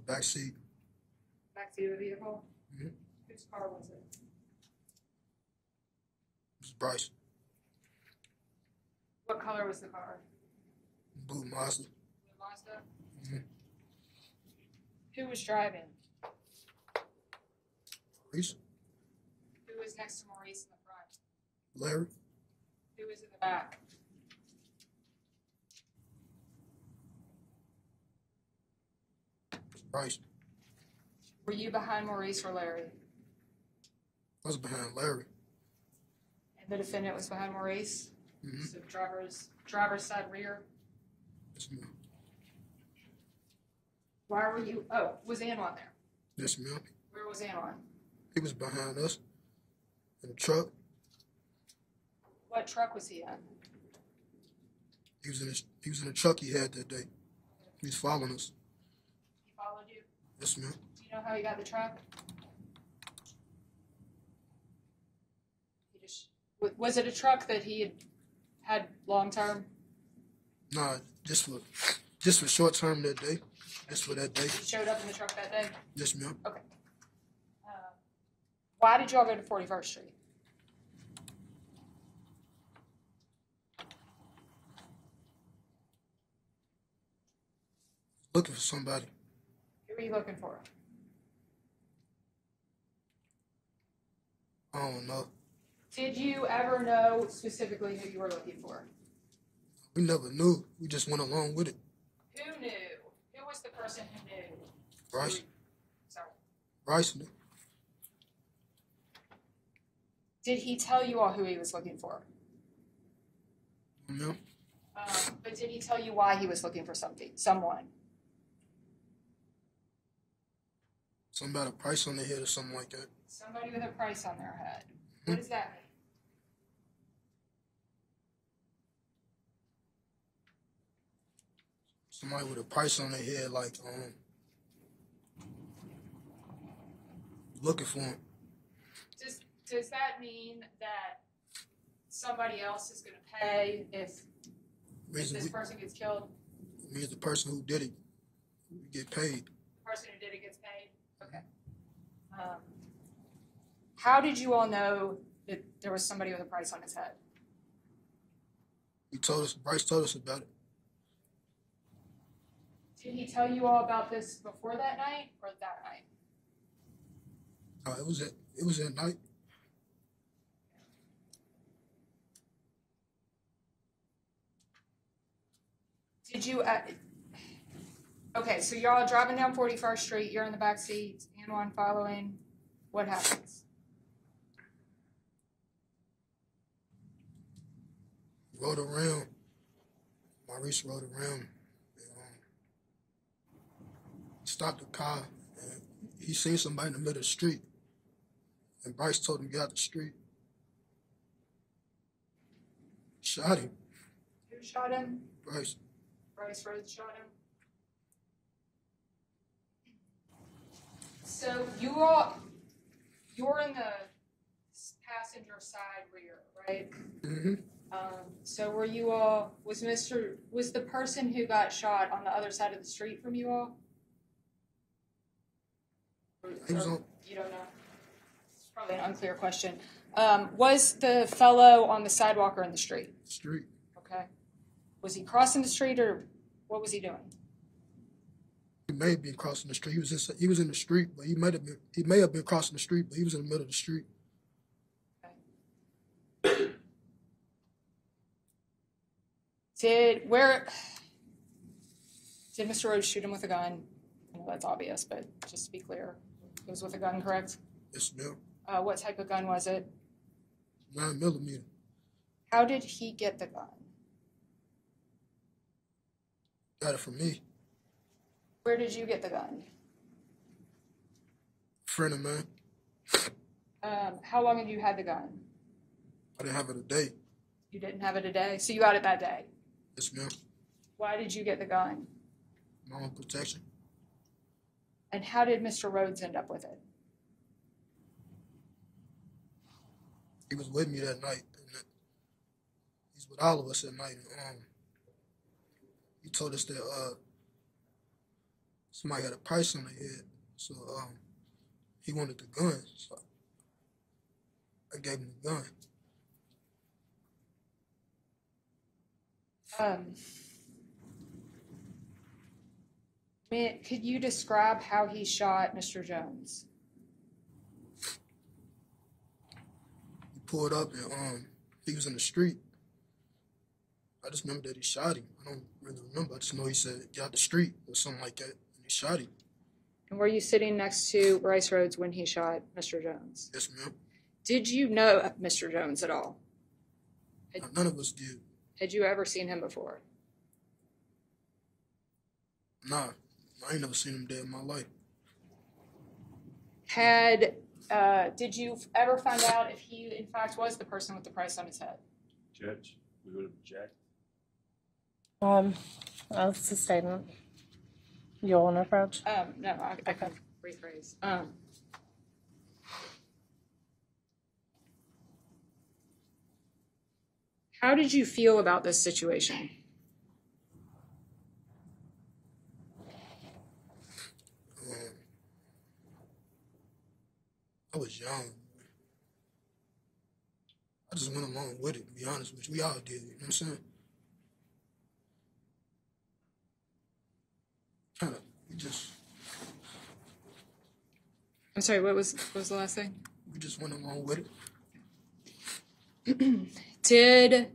Back seat. Back seat of the vehicle? Mm-hmm. Whose car was it? It was Brice. What color was the car? Blue Mazda. Blue Mazda? Mm-hmm. Who was driving? Maurice. Who was next to Maurice in the front? Larry. Who was in the back? Brice. Were you behind Maurice or Larry? I was behind Larry. And the defendant was behind Maurice? Mm-hmm. So driver's side rear? Yes, ma'am. Why were you? Oh, was Anwan there? Yes, ma'am. Where was Anwan? He was behind us in the truck. What truck was he in? He was in the truck he had that day. He was following us. He followed you? Yes, ma'am. Do you know how he got the truck? Was it a truck that he had long term? Nah, just for short term that day. Just for that day. He showed up in the truck that day? Yes, ma'am. Okay. Why did y'all go to 41st Street? Looking for somebody. Who were you looking for? I don't know. Did you ever know specifically who you were looking for? We never knew. We just went along with it. Who knew? Who was the person who knew? Brice. Sorry. Brice knew. Did he tell you all who he was looking for? No. But did he tell you why he was looking for someone? Something about a price on their head or something like that. Somebody with a price on their head. What does that mean? Somebody with a price on their head, like, looking for him. Does that mean that somebody else is going to pay if this person gets killed? It means the person who did it get paid. The person who did it gets paid? Okay. How did you all know that there was somebody with a price on his head? Brice told us about it. Did he tell you all about this before that night or that night? It was at night. Did you, okay, so you're all driving down 41st Street, you're in the back seat, Anwan following, what happens? Rode around. Maurice rode around. And, stopped the car. And he seen somebody in the middle of the street. And Brice told him to get out the street. Shot him. Who shot him? Brice. Brice Rhodes shot him. So you're in the passenger side rear, right? Mm-hmm. So were you all, was the person who got shot on the other side of the street from you all? He was on. You don't know? It's probably an unclear question. Was the fellow on the sidewalk or in the street? Street. Okay. Was he crossing the street or what was he doing? He may have been crossing the street. He was in the street, but he may have been crossing the street, but he was in the middle of the street. Okay. Did Mr. Rhodes shoot him with a gun? I know that's obvious, but just to be clear, it was with a gun, correct? Yes, ma'am. What type of gun was it? 9mm. How did he get the gun? Got it from me. Where did you get the gun? Friend of mine. How long had you had the gun? I didn't have it a day. You didn't have it a day? So you got it that day? Yes, ma'am. Why did you get the gun? My own protection. And how did Mr. Rhodes end up with it? He was with me that night. And he's with all of us at night. He told us that somebody had a price on their head. So he wanted the gun. So I gave him the gun. Could you describe how he shot Mr. Jones? He pulled up and he was in the street. I just remember that he shot him. I don't really remember. I just know he said, "Get out the street," or something like that, and he shot him. And were you sitting next to Brice Rhodes when he shot Mr. Jones? Yes, ma'am. Did you know Mr. Jones at all? None of us did. Had you ever seen him before? Nah, I ain't never seen him dead in my life. Did you ever find out if he, in fact, was the person with the price on his head? Judge, we would object. That's a statement. You want to approach? No, I can rephrase. How did you feel about this situation? I was young. I just went along with it, to be honest with you. We all did, you know what I'm saying? I'm sorry, what was the last thing? We just went along with it. Did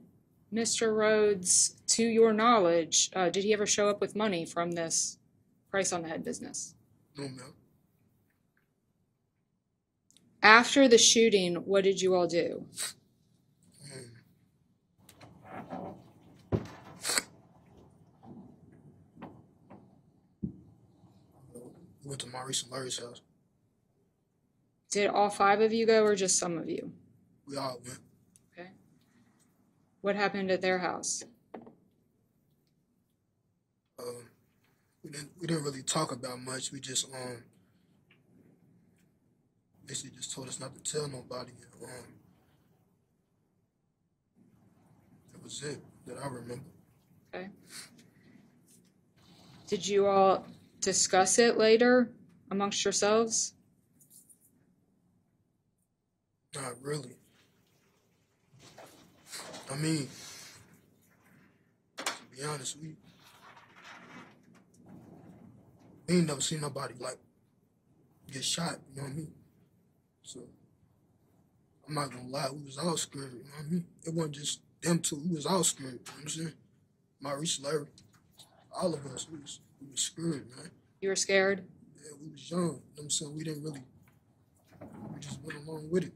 Mr. Rhodes, to your knowledge, did he ever show up with money from this price on the head business? No, ma'am. After the shooting, what did you all do? We went to Brice and Larry's house. Did all 5 of you go or just some of you? We all went. Okay. What happened at their house? We didn't really talk about much. We just basically just told us not to tell nobody. That was it that I remember. Okay. Did you all discuss it later amongst yourselves? Not really. I mean, to be honest, we ain't never seen nobody like get shot, you know what I mean? So I'm not gonna lie, we was all scared, you know what I mean? It wasn't just them two, we was all scared, you know what I'm saying? Brice, Larry, all of us, we was scared, man. You were scared? Yeah, we was young, you know what I'm saying? We just went along with it.